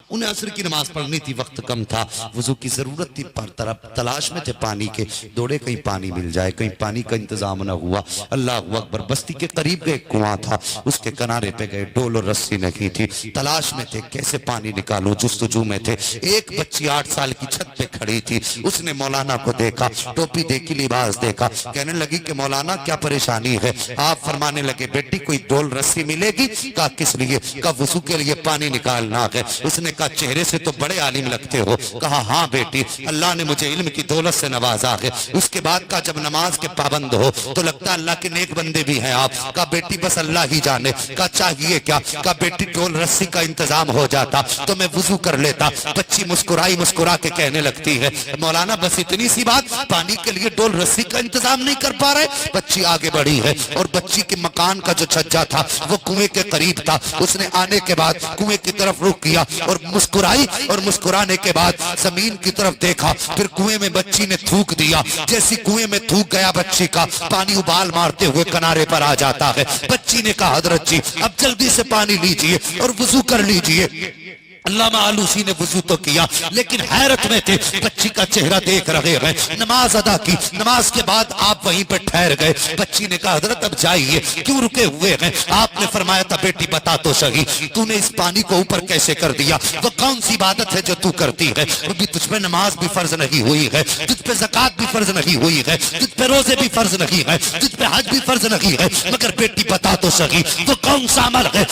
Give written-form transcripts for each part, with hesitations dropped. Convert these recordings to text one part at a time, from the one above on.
उन्हें असर की नमाज पढ़नी थी, वक्त कम था, वजू की जरूरत थी, पर तरफ तलाश में थे पानी के, दौड़े कहीं पानी मिल जाए, कहीं पानी का इंतजाम न हुआ। अल्लाह अकबर, बस्ती के करीब गए, कुआं था, उसके किनारे पे गए, डोल और रस्सी नहीं थी, तलाश में थे कैसे पानी निकालूं, जुस्तजू में थे। एक बच्ची 8 साल की छत पे खड़ी थी, उसने मौलाना को देखा, टोपी देखी, लिबास देखा, कहने लगी कि मौलाना क्या परेशानी है। आप फरमाने लगे, बेटी कोई डोल रस्सी मिलेगी? कहा किस लिए? कहा वजू के लिए पानी निकालना है। उसने कहा चेहरे से तो बड़े आलिम लगते हो। कहा हाँ बेटी, अल्लाह ने मुझे इल्म की दौलत से नवाजा है। उसके बाद का जब नमाज के पाबंद हो तो लगता अल्लाह के नेक बंदे भी हैं आप। कहा बेटी बस अल्लाह ही जाने। कहा चाहिए क्या? कहा बेटी डोल रस्सी का इंतजाम हो जाता तो मैं वजू कर लेता। बच्ची मुस्कुराई, मुस्कुरा के कहने लगती है, मौलाना बस इतनी सी बात, पानी के लिए डोल रस्सी का इंतजाम नहीं कर पा रहे? बच्ची आगे बढ़ी है और बच्ची के मकान का जो छज्जा था वो कुएं के करीब था। उसने आने के बाद कुएं की तरफ रुख किया और मुस्कुराई, और मुस्कुराने के बाद जमीन की तरफ देखा, फिर कुएं में बच्ची ने थूक दिया। जैसी कुएं में थूक गया बच्ची का, पानी उबाल मारते हुए किनारे पर आ जाता है। बच्ची ने कहा हजरत जी अब जल्दी से पानी लीजिए और वजू कर लीजिए। अल्लामा आलूसी ने वजू तो किया लेकिन हैरत में थे, बच्ची का चेहरा देख रहे हैं। नमाज अदा की, नमाज के बाद आप वहीं पर ठहर गए। बच्ची ने कहा हजरत अब जाइए, क्यों रुके हुए हैं? आपने फरमाया था बेटी बता तो सही, तूने इस पानी को ऊपर कैसे कर दिया? वो कौन सी इबादत है जो तू करती है? अभी तुझ पे नमाज भी फर्ज नहीं हुई है, तुझ पे ज़कात भी फर्ज नहीं हुई है, तुझ पे रोजे भी फर्ज नहीं है, तुझ पे हज भी फर्ज नहीं है, मगर बेटी बता तो सही वो कौन सा अमल है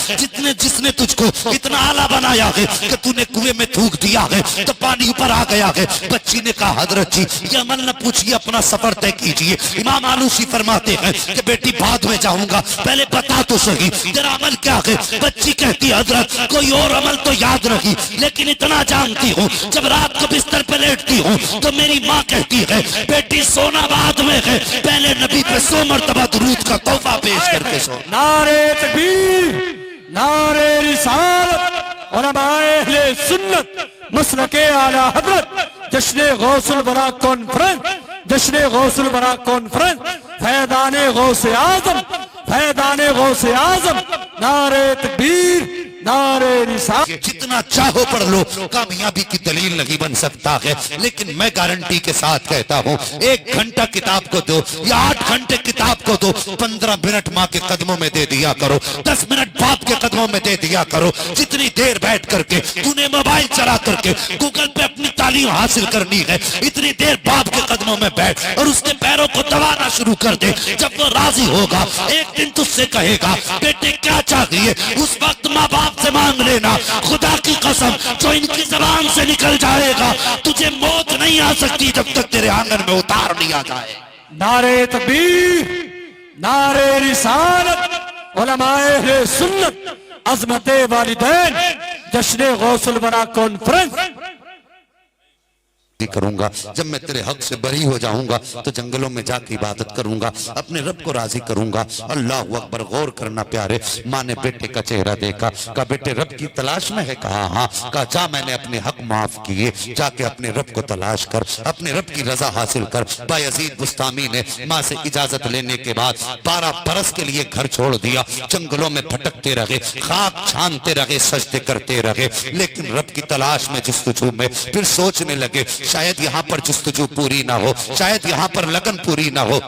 जिसने तुझको इतना आला बनाया है कि तूने कुएं में थूक दिया है तो पानी ऊपर आ गया है? बच्ची ने कहा हजरत जी ये अमल न पूछिए, अपना सफर तय कीजिए। इमाम आलूसी फरमाते हैं कि बेटी बाद में जाऊंगा, पहले बता तो सही तेरा अमल क्या है? बच्ची कहती हजरत कोई और अमल तो याद नहीं, लेकिन इतना जानती हूँ जब रात को बिस्तर पे लेटती हूँ तो मेरी माँ कहती है बेटी सोना बाद में है, पहले नबी पे 100 मरतबा दुरूद का तोहफा पेश करके सो। नारे तकबीर, नारे रिसालत, उलमाए अहले सुन्नत, मसलके आला हज़रत, जश्न गौसुल बरा कॉन्फ्रेंस, जश्न गौसुल बरा कॉन्फ्रेंस, फैदाने गौसे आजम, फैदाने गौसे आजम, नारे तकबीर, नारे रिसालत। जितना चाहो पढ़ लो, कामयाबी की दलील नहीं बन सकता है, लेकिन मैं गारंटी के साथ कहता हूँ 1 घंटा किताब को दो या 8 घंटे किताब को दो, 15 मिनट माँ के कदमों में दे दिया करो, 10 मिनट बाप के कदमों में दे दिया करो। जितनी देर बैठ करके तूने मोबाइल चला करके गूगल पे अपनी तालीम हासिल करनी है, इतनी देर बाप के कदमों में बैठ और उसके पैरों को दबाना शुरू कर दे। जब वो राजी होगा एक दिन तुझसे कहेगा बेटे क्या चाहिए, उस वक्त माँ बाप से मांग लेना। खुदा की कसम जो इनकी जबान से निकल जाएगा तुझे मौत नहीं आ सकती जब तक तेरे आंगन में उतार नहीं आ जाए। नारे तकबीर, नारे रिसालत, उलमाए अहले सुन्नत, अज़मते वालिदैन, जश्न गौसुल बरा कॉन्फ्रेंस। करूंगा जब मैं तेरे हक से बरी हो जाऊंगा तो जंगलों में जाकर इबादत करूंगा, अपने रब को राजी करूंगा। अल्लाह अकबर। गौर करना प्यारे, माँ ने बेटे का चेहरा देखा, कहा बेटे रब की तलाश में है? कहा हाँ। कहा जा मैंने अपने हक माफ किए, जाके अपने रब को तलाश कर, अपने रब की रजा हासिल कर। बायजीद बुस्तामी ने माँ से इजाजत लेने के बाद 12 बरस के लिए घर छोड़ दिया, जंगलों में भटकते रहे, खाक छानते रहे, सजदे करते रहे, लेकिन रब की तलाश में जुस्तजू में फिर सोचने लगे शायद यहाँ पर जुस्तजू पूरी ना हो, शायद यहाँ पर लगन पूरी ना हो।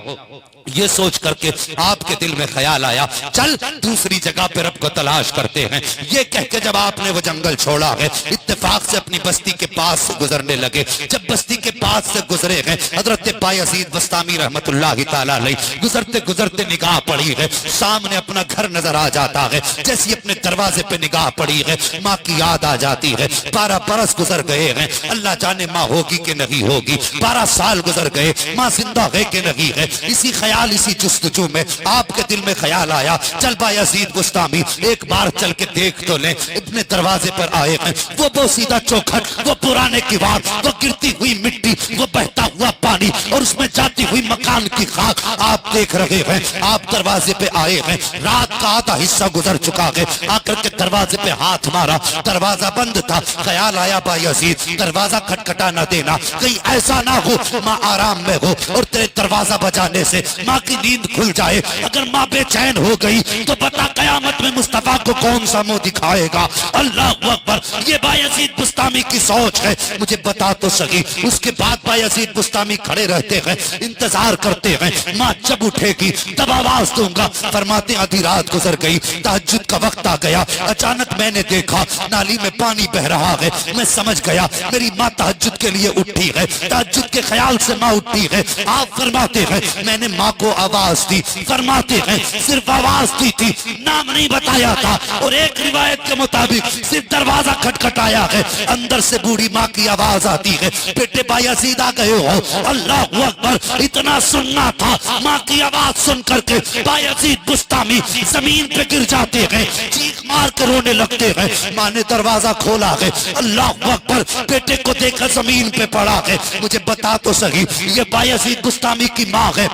ये सोच करके आपके दिल में ख्याल आया चल दूसरी जगह पे रब को तलाश करते हैं। ये कह के जब आपने वो जंगल छोड़ा है, इत्तेफाक से अपनी बस्ती के पास से गुजरने लगे। जब बस्ती के पास से गुजरे हैं, हजरत बायजीद बस्तामी रहमतुल्लाह तआला अलैह गुजरते गुजरते निगाह पड़ी है, सामने अपना घर नजर आ जाता है। जैसी अपने दरवाजे पे निगाह पड़ी है, माँ की याद आ जाती है। 12 बरस गुजर गए हैं, अल्लाह जाने माँ होगी कि नहीं होगी। 12 साल गुजर गए, माँ जिंदा है कि नहीं है। इसी ख्याल, इसी जुस्तजू में आपके दिल में ख्याल आया चल बायजीद बुस्तामी एक बार चल के देख तो ले। अपने दरवाजे पर आए हैं, वो बोसीदा चौखट, वो पुराने किवाड़, वो गिरती हुई मिट्टी, वो बहता हुआ पानी और उसमें जाती हुई मकान की खाक आप देख रहे हैं। आप दरवाजे पे आए हैं, रात का आधा हिस्सा गुजर चुका है। आकर के दरवाजे पे हाथ मारा, दरवाजा बंद था। ख्याल आया बायजीद दरवाजा खटखटा न देना, कहीं ऐसा ना हो माँ आराम में हो और तेरे दरवाजा बजाने से माँ की नींद खुल जाए, अगर माँ बेचैन हो गई तो बता कयामत में मुस्तफा को कौन सा मुंह दिखाएगा। अल्लाह अकबर, ये बायजीद बुस्तामी की सोच है। मुझे बता तो सही। उसके बाद बायजीद बुस्तामी खड़े रहते हैं, इंतजार करते हैं माँ जब उठेगी तब आवाज दूंगा। फरमाते आधी रात गुजर गई, तहज्जुद का वक्त आ गया, अचानक मैंने देखा नाली में पानी बह रहा है। मैं समझ गया मेरी माँ तहज्जुद के लिए उठी है, तहज्जुद के ख्याल से माँ उठी है। आप फरमाते हैं मैंने माँ को आवाज दी। फरमाते हैं सिर्फ आवाज दी थी, नाम नहीं बताया था। और एक रिवायत के मुताबिक सिर्फ दरवाजा खटखटाया है, अंदर से बूढ़ी माँ की आवाज आती है, बेटे बायजीद आ गए हो। अल्लाह अकबर, इतना सुनना था। माँ की आवाज सुन करके बायजीद बुस्तामी जमीन पे गिर जाते हैं, चीख मार कर रोने लगते हैं। माँ ने दरवाजा खोला है, अल्लाह अकबर, बेटे को देखा जमीन पे पड़ा है। मुझे बता तो सही, ये बायजीद बुस्तामी की माँ है।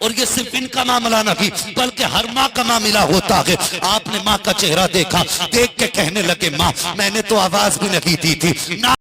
और ये सिर्फ इनका मामला नहीं बल्कि हर माँ का मामला होता है। आपने माँ का चेहरा देखा, देख के कहने लगे माँ मैंने तो आवाज भी नहीं दी थी ना,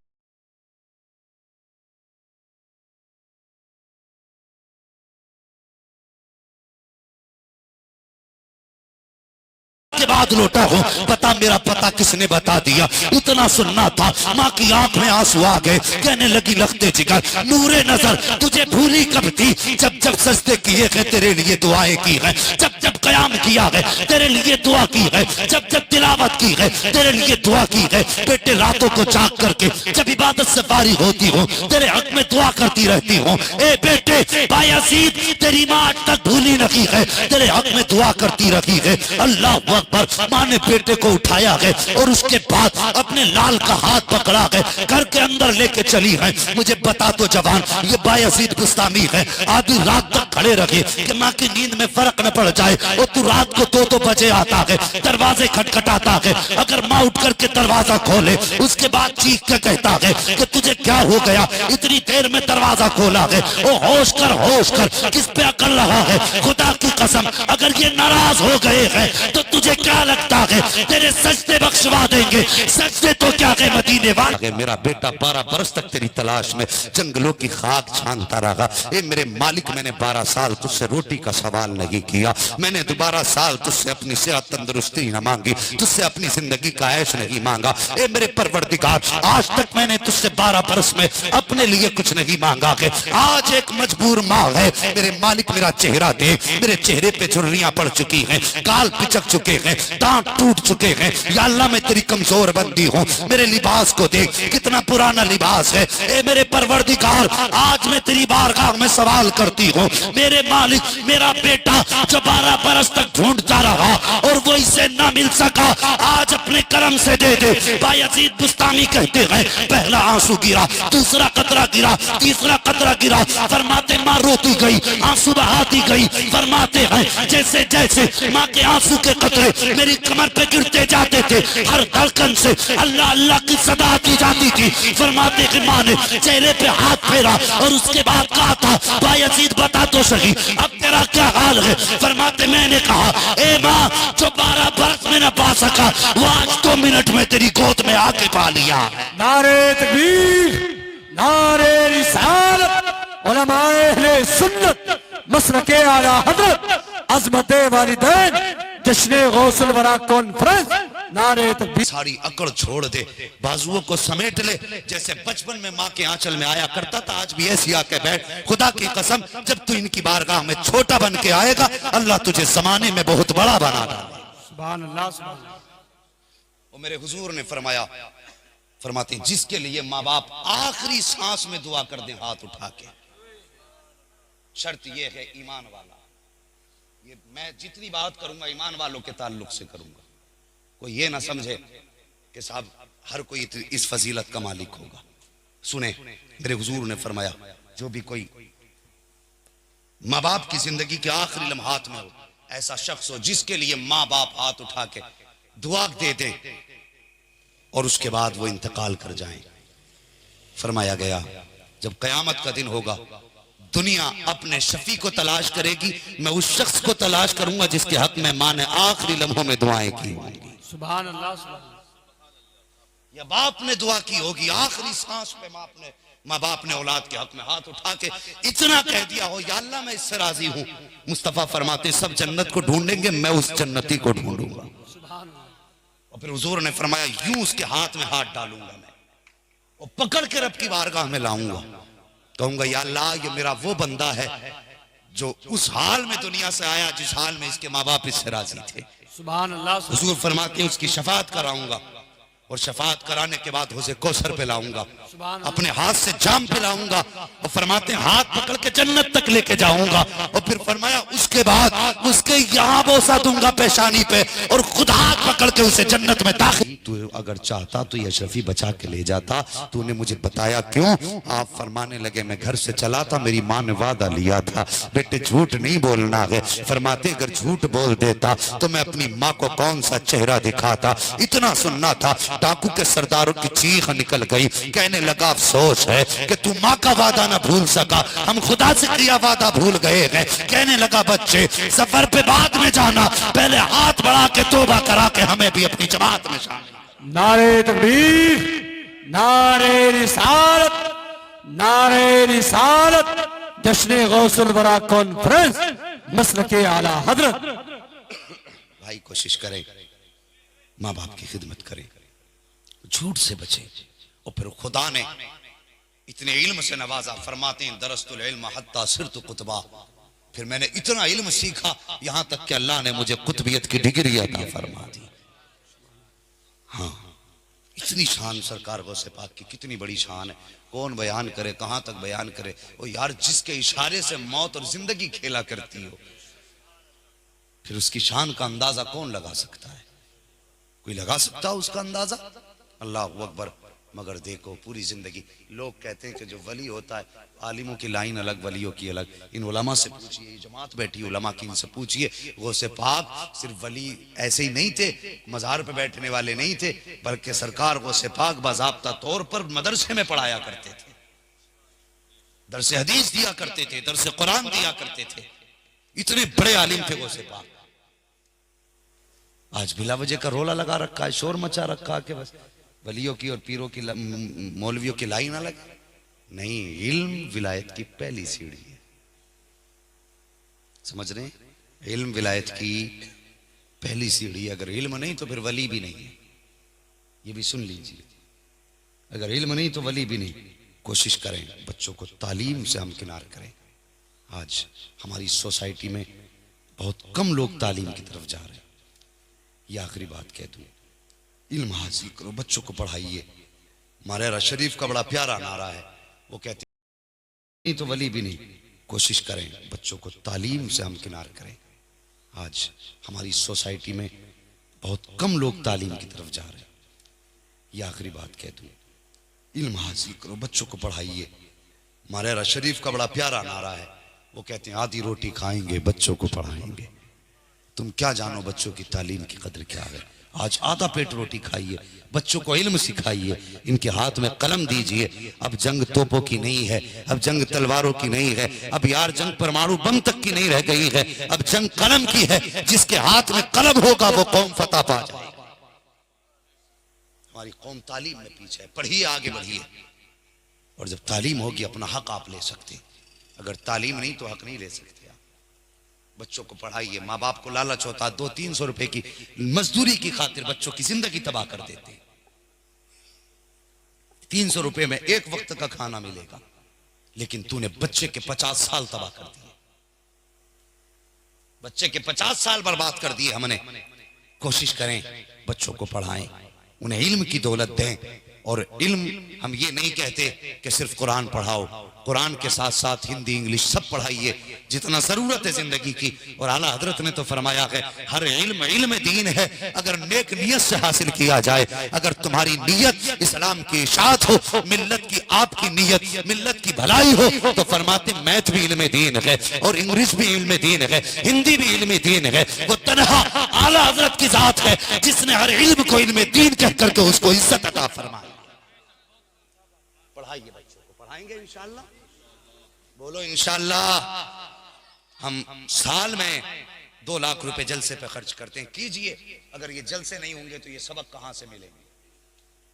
के बाद लौटा हूँ। पता मेरा पता किसने बता दिया, इतना सुनना था। माँ की आंख में आंसू आ गए, कहने लगी लगते जिगर नूरे नजर तुझे भूली कब थी, जब जब सजदे किए हैं तेरे लिए दुआएं की है, जब जब कयाम किया है तेरे लिए दुआ की है, जब जब तिलावत की है तेरे लिए दुआ की है। बेटे रातों को जाग करके जब इबादत से फारिग होती हूँ तेरे हक में दुआ करती रहती हूँ। ए बेटे बायजीद तेरी माँ आज तक भूली नहीं है, तेरे हक में दुआ करती रही है। अल्लाह अकबर, माँ ने बेटे को उठाया है और उसके बाद अपने लाल का हाथ पकड़ा है, घर के अंदर लेके चली है। मुझे बता तो जवान, ये बायजीद बुस्तामी है। आधी रात तक खड़े रहे कि माँ की नींद में फर्क न पड़ जाए। और तू रात को 2-2 बजे आता है, दरवाजे खटखटाता है, अगर माँ उठ करके दरवाजा खोले उसके बाद चीख के कहता है कि तुझे क्या हो गया, इतनी देर में दरवाजा खोला है। ओ होश कर, किस पे अकड़ रहा है। खुदा की कसम अगर ये नाराज हो गए हैं तो तुझे क्या लगता है तेरे सजदे बख्शवा देंगे। सजदे तो क्या है मदीने वाले। मेरा बेटा 12 बरस तक तेरी तलाश में जंगलों की खाक छानता रहा। ए मेरे मालिक, मैंने 12 साल तुझसे रोटी का सवाल नहीं किया, मैंने 12 साल तुझसे अपनी सेहत तंदुरुस्ती न मांगी, तुझसे अपनी जिंदगी का ऐश नहीं मांगा। ए मेरे परवरदिगार, आज तक मैंने तुझसे 12 बरस में अपने लिए कुछ नहीं मांगा है। आज एक मजबूर माँ है मेरे मालिक, मेरा चेहरा देख, मेरे चेहरे पे झुर्रियां पड़ चुकी हैं, गाल पिचक चुके हैं, दांत टूट चुके हैं। या अल्लाह मैं तेरी कमजोर बंदी हूँ, मेरे लिबास को देख कितना पुराना लिबास है। ए मेरे परवरदिगार, आज मैं तेरी बारगाह में सवाल करती हूँ, मेरे मालिक मेरा बेटा जो 12 बरस तक ढूंढता रहा और वो इसे ना मिल सका, आज अपने करम से दे दे। बायजीद बुस्तामी कहते हैं पहला आंसू गिरा, दूसरा कतरा गिरा, तीसरा कतरा गिरा। फरमाते माँ रोती गई, आंसू बहाती गई। फरमाते हैं जैसे जैसे माँ के आंसू के कतरे मेरी कमर पे गिरते जाते थे, हर धड़कन से अल्लाह अल्लाह की सदा की जाती थी। फरमाते कि माँ ने चेहरे पे हाथ फेरा और उसके बाद कहा था बायजीद बता तो सही अब तेरा क्या हाल है। फरमाते मैंने कहा ए माँ जो 12 बरस में न पा सका वो आज 2 मिनट में तेरी गोद में आके पा लिया। नारे तकबीर, नारे रिसालत, उलमाए अहले सुन्नत, मसलके आला हज़रत, अज़मते वालिदैन, जश्न गौसुल वरा कॉन्फ्रेंस। नारे तकबीर। सारी अकड़ छोड़ दे, बाजुओं को समेट ले, जैसे बचपन में माँ के आंचल में आया करता था, आज भी ऐसी आके बैठ। खुदा की कसम जब तू इनकी बारगाह में छोटा बन के आएगा अल्लाह तुझे जमाने में बहुत बड़ा बना देगा। सुभान अल्लाह, सुभान अल्लाह। वो मेरे हुजूर ने फरमाया, फरमाते जिसके लिए माँ बाप आखिरी सांस में दुआ कर दे हाथ उठा के, शर्त यह है ईमान वाला। ये मैं जितनी बात करूंगा ईमान वालों के ताल्लुक से करूंगा, कोई ये ना समझे कि साहब हर कोई इस फजीलत का मालिक होगा। सुने मेरे हुजूर ने फरमाया जो भी कोई माँ बाप की जिंदगी के आखिरी लम्हात में हो, ऐसा शख्स हो जिसके लिए माँ बाप हाथ उठा के दुआ दे दे और उसके बाद वो इंतकाल कर जाएं। फरमाया गया जब कयामत का दिन होगा दुनिया अपने शफी को तलाश करेगी, मैं उस शख्स को तलाश करूंगा जिसके हक में माँ ने आखिरी लम्हों में दुआएं की होंगी। सुभान अल्लाह, सुभान अल्लाह। या बाप ने दुआ की होगी आखिरी सांस पे माँ बाप ने औलाद के हक में हाथ उठा के इतना कह दिया हो, या अल्लाह मैं इससे राजी हूं। मुस्तफा फरमाते सब जन्नत को ढूंढेंगे, मैं उस जन्नती को ढूंढूंगा। और फिर हुजूर ने फरमाया यूं उसके हाथ में हाथ डालूंगा मैं, और पकड़ के रब की बारगाह में लाऊंगा, कहूंगा या अल्लाह ये मेरा वो बंदा है जो उस हाल में दुनिया से आया जिस हाल में इसके माँ बाप इससे राजी थे। सुभान अल्लाह। हुजूर फरमाते उसकी शफाअत कराऊंगा, और शफाअत कराने के बाद उसे कौसर पे लाऊंगा, अपने हाथ से जाम पिलाऊंगा, और फरमाते हाथ पकड़ के जन्नत तक लेके जाऊंगा, और फिर फरमाया उसके बाद उसके यहाँ बोसा दूंगा पेशानी पे, और खुद हाथ पकड़ के उसे जन्नत में दाखिल। तू अगर चाहता तो ये अशरफी बचा के ले जाता, तूने मुझे बताया क्यों? आप फरमाने लगे मैं घर से चला था, मेरी माँ ने वादा लिया था बेटे झूठ नहीं बोलना है। फरमाते अगर झूठ बोल देता तो मैं अपनी माँ को कौन सा चेहरा दिखाता। इतना सुनना था, डाकू के सरदारों की चीख निकल गई, कहने लगा अफसोस है कि तू माँ का वादा ना भूल सका, हम खुदा से किया वादा भूल गए हैं। कहने लगा बच्चे सफर पे बाद में जाना, पहले हाथ बढ़ा के तौबा करा के हमें भी अपनी जमात में शामिल। नारे तकबीर, नारे रिसालत, नारे रिसालत। जश्न गौसुल वरा कॉन्फ्रेंस मसलके आला हजरत। भाई कोशिश करें, माँ बाप की खिदमत करें, झूठ से बचें। और फिर खुदा ने इतने इल्म से नवाजा, फरमाते हैं दरस्तुल इल्म हत्ता सिरतु कुतबा, फिर मैंने इतना इल्म सीखा यहां तक कि अल्लाह ने मुझे कुतबियत की डिग्री अता फरमा दी। हाँ, इतनी शान सरकार गौसे पाक की, कितनी बड़ी शान है। कौन बयान करे, कहां तक बयान करे। ओ यार जिसके इशारे से मौत और जिंदगी खेला करती हो, फिर उसकी शान का अंदाजा कौन लगा सकता है? कोई लगा सकता है उसका अंदाजा? अल्लाह अकबर। मगर देखो पूरी जिंदगी लोग कहते हैं कि जो वली होता है आलिमों की लाइन अलग, वलियों की अलग। इन उलमा से पूछिए, जमात बैठी उलमा की, इनसे पूछिए गौसे पाक सिर्फ वली ऐसे ही नहीं थे, मज़ार पे बैठने वाले नहीं थे, बल्कि सरकार गौसे पाक बाज़ाब्ता तौर पर मदरसे में पढ़ाया करते थे, दरसे हदीस दिया करते थे, दरसे कुरान दिया करते थे। इतने बड़े आलिम थे गौसे पाक। आज बिला वजह का रोला लगा रखा है, शोर मचा रखा है कि बस वलियों की और पीरों की, मौलवियों की लाइन अलग। नहीं, इल्म विलायत की पहली सीढ़ी है, समझ रहे हैं? इल्म विलायत की पहली सीढ़ी। अगर इल्म नहीं तो फिर वली भी नहीं है, ये भी सुन लीजिए। अगर इल्म नहीं तो वली भी नहीं। कोशिश करें बच्चों को तालीम से हमकिनार करें। आज हमारी सोसाइटी में बहुत कम लोग तालीम की तरफ जा रहे हैं। ये आखिरी बात कह दूं, इल्म हासिल करो, बच्चों को पढ़ाइए। मारेरा शरीफ का बड़ा प्यारा नारा है, वो कहते नहीं तो वली भी नहीं। कोशिश करें बच्चों को तालीम से हमकिनार करें। आज हमारी सोसाइटी में बहुत कम लोग तालीम की तरफ जा रहे हैं। ये आखिरी बात कह दूं, इल्म हासिल करो, बच्चों को पढ़ाइए। मारेरा शरीफ का बड़ा प्यारा नारा है, वो कहते हैं आधी रोटी खाएंगे बच्चों को पढ़ाएंगे। तुम क्या जानो बच्चों की तालीम की कदर क्या है। आज आधा पेट रोटी खाइए, बच्चों को इल्म सिखाइए, इनके हाथ में कलम दीजिए। अब जंग तोपों की नहीं है, अब जंग तलवारों की नहीं है, अब यार जंग परमाणु बम तक की नहीं रह गई है, अब जंग कलम की है। जिसके हाथ में कलम होगा वो कौम फतह पा जाएगी। हमारी कौम तालीम में पीछे है, पढ़िए, आगे बढ़िए। और जब तालीम होगी अपना हक आप ले सकते। अगर तालीम नहीं तो हक नहीं ले सकते। बच्चों को पढ़ाइए। माँ बाप को लालच होता, 200-300 रुपए की मजदूरी की खातिर बच्चों की जिंदगी तबाह कर देते। 300 रुपए में एक वक्त का खाना मिलेगा, लेकिन तूने बच्चे के 50 साल तबाह कर दिए। बच्चे के 50 साल बर्बाद कर दिए हमने। कोशिश करें बच्चों को पढ़ाएं, उन्हें इल्म की दौलत दें। और इल्म हम ये नहीं कहते कि सिर्फ कुरान पढ़ाओ, कुरान के साथ साथ हिंदी इंग्लिश सब पढ़ाइए जितना जरूरत है जिंदगी की। और आला हजरत ने तो फरमाया है हर इल्म इल्म दीन है, अगर नेक नियत से हासिल किया जाए। अगर तुम्हारी नियत इस्लाम की इशाअत हो, मिल्लत की आपकी नियत मिल्लत की भलाई हो, तो फरमाते मैथ भी इल्म दीन है और इंग्लिश भी इल्म दीन है, हिंदी भी इल्म दीन है। वो तन्हा आला हजरत की जात है जिसने हर इल्म को इल्म दीन कह करके उसको इज्जत अता फरमाई। पढ़ाइए बच्चों को, पढ़ाएंगे इंशाअल्लाह। बोलो इंशाअल्लाह। हम साल में 2 लाख रुपए जलसे पे खर्च करते हैं, कीजिए। अगर ये जलसे नहीं होंगे तो ये सबक कहां से मिलेंगे?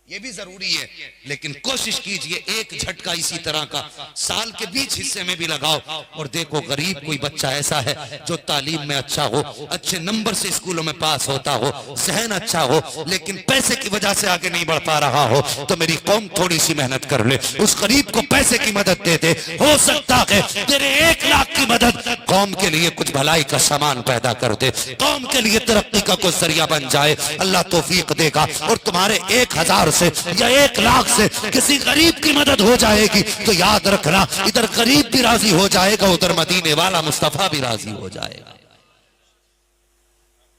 ये भी जरूरी है, लेकिन कोशिश कीजिए एक झटका इसी तरह का साल के बीच हिस्से में भी लगाओ और देखो गरीब कोई बच्चा ऐसा है जो तालीम में अच्छा हो, अच्छे नंबर से स्कूलों में पास होता हो, जहन अच्छा हो, लेकिन पैसे की वजह से आगे नहीं बढ़ पा रहा हो, तो मेरी कौम थोड़ी सी मेहनत कर ले, उस गरीब को पैसे की मदद दे दे। हो सकता है तेरे 1 लाख की मदद कौम के लिए कुछ भलाई का सामान पैदा कर दे, कौम के लिए तरक्की का कुछ जरिया बन जाए। अल्लाह तौफीक देगा और तुम्हारे 1000 से या 1 लाख से किसी गरीब की मदद हो जाएगी तो याद रखना, इधर गरीब भी राजी हो जाएगा, उधर मदीने वाला मुस्तफा भी राजी हो जाएगा।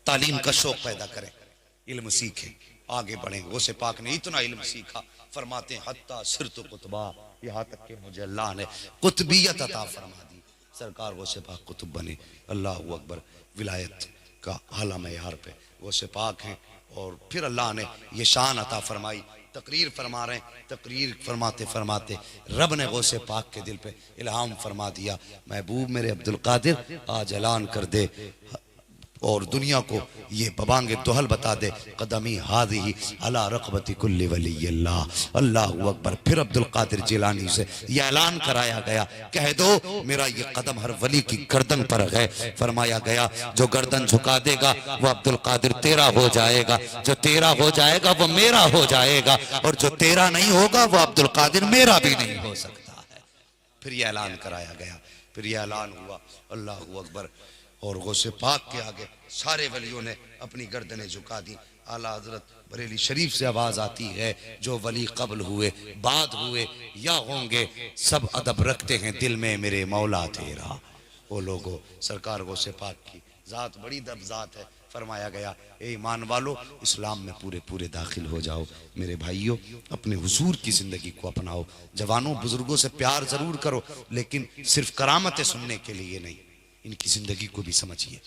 तालीम का शौक पैदा करें, इल्म सीखें, आगे बढ़ें। गौसे पाक ने इतना इल्म सीखा, फरमाते हैं हत्ता सिरतु कुतबा, यहाँ तक कि मुझे अल्लाह ने कुतबियत अता फरमा दी, सरकार गौसे पाक कुतुब बने। अल्लाह अकबर, विलायत का आला मयार पे गौसे पाक हैं। और फिर अल्लाह ने ये शान अता फरमाई। तकरीर फरमा रहे हैं, तकरीर फरमाते फरमाते रब ने गौसे पाक के दिल पे इल्हाम फरमा दिया, महबूब मेरे अब्दुल कादिर आज ऐलान कर दे और दुनिया को ये बबांगे दोहल बता दे, कदमी हादी अला रक़बती कुल्ली वली अल्लाह। अल्लाह अकबर। फिर अब्दुल कादिर जिलानी से यह ऐलान कराया गया, कह दो मेरा ये कदम हर वली की गर्दन पर है। फरमाया गया जो गर्दन झुका देगा वो अब्दुल कादिर तेरा हो जाएगा, जो तेरा हो जाएगा वो मेरा हो जाएगा, और जो तेरा नहीं होगा वो अब्दुल कादिर मेरा भी नहीं हो सकता है। फिर यह ऐलान कराया गया, फिर यह ऐलान हुआ। अल्लाह अकबर। और गौसे पाक के आगे सारे वलियों ने अपनी गर्दनें झुका दी। आला हजरत बरेली शरीफ से आवाज आती है, जो वली कबल हुए बाद हुए या होंगे सब अदब रखते हैं दिल में मेरे मौला तेरा। वो लोगों, सरकार गौसे पाक की जात बड़ी दब जात है। फरमाया गया ए ईमान वालो इस्लाम में पूरे पूरे दाखिल हो जाओ। मेरे भाइयों, अपने हुजूर की जिंदगी को अपनाओ। जवानों बुजुर्गों से प्यार जरूर करो, लेकिन सिर्फ करामतें सुनने के लिए नहीं, इनकी जिंदगी को भी समझिए,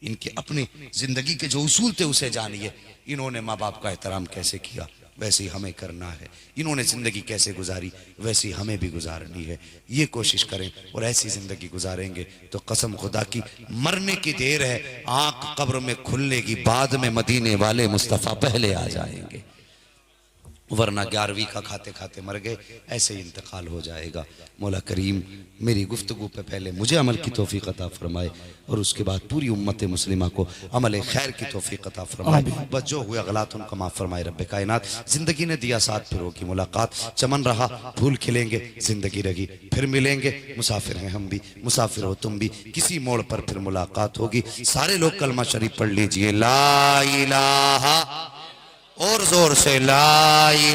इनके अपने जिंदगी के जो उसूल थे उसे जानिए। इन्होंने माँ बाप का एहतराम कैसे किया वैसे ही हमें करना है, इन्होंने जिंदगी कैसे गुजारी वैसे ही हमें भी गुजारनी है। ये कोशिश करें और ऐसी जिंदगी गुजारेंगे तो कसम खुदा की मरने की देर है, आंख कब्र में खुलने की बाद में मदीने वाले मुस्तफ़ा पहले आ जाएंगे, वरना 11वीं का खाते खाते मर गए, ऐसे ही इंतकाल हो जाएगा। मौला करीम मेरी गुफ्तगू पे पहले मुझे अमल की तौफीक अता फरमाए और उसके बाद पूरी उम्मत मुस्लिमा को अमल खैर की तौफीक अता फरमाए। बस जो हुए गलत उनको माफ़ फरमाए रब्बे कायनात। जिंदगी ने दिया साथ, फिर होगी मुलाकात, चमन रहा फूल खिलेंगे, जिंदगी रही फिर मिलेंगे। मुसाफिर हैं हम भी, मुसाफिर हो तुम भी, किसी मोड़ पर फिर मुलाकात होगी। सारे लोग कलमा शरीफ पढ़ लीजिए, ला इलाहा, और जोर से ला